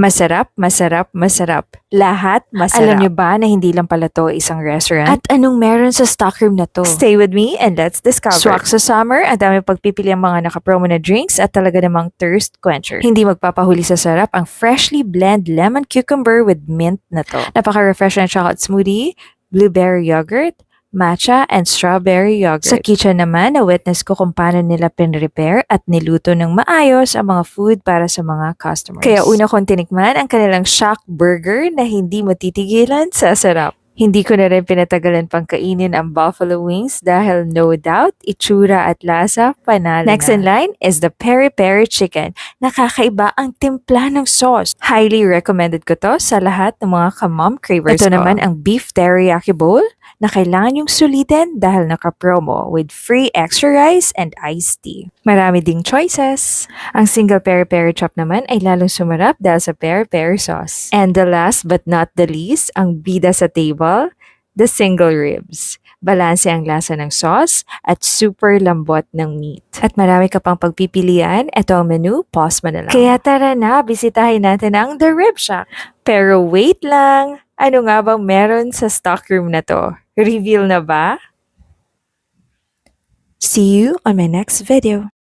Masarap, masarap, masarap. Lahat masarap. Alam niyo ba na hindi lang pala to isang restaurant? At anong meron sa stockroom na to? Stay with me and let's discover. Swak sa summer, ang dami pagpipili ang mga nakapromo na drinks at talaga namang thirst quencher. Hindi magpapahuli sa sarap ang freshly blend lemon cucumber with mint na to. Napaka-refresh na chocolate smoothie, blueberry yogurt, matcha, and strawberry yogurt. Sa kitchen naman, na-witness ko kung paano nila pinrepair at niluto ng maayos ang mga food para sa mga customers. Kaya una kong tinikman ang kanilang shock burger na hindi mo titigilan sa sarap. Hindi ko na rin pinatagalan pang kainin ang buffalo wings dahil no doubt, itsura at lasa panalo na. Next in line is the peri-peri chicken. Nakakaiba ang timpla ng sauce. Highly recommended ko to sa lahat ng mga ka-mom cravers ko. Ito naman ang beef teriyaki bowl na kailangan yung sulitin dahil naka-promo with free extra rice and iced tea. Marami ding choices. Ang single peri-peri chop naman ay lalong sumarap dahil sa peri-peri sauce. And the last but not the least, ang bida sa table, the single ribs. Balanse ang lasa ng sauce at super lambot ng meat. At marami ka pang pagpipilian, ito ang menu, pause mo na lang. Kaya tara na, bisitahin natin ang The Rib Shack. Pero wait lang, ano nga bang meron sa stockroom na to? Reveal na ba? See you on my next video.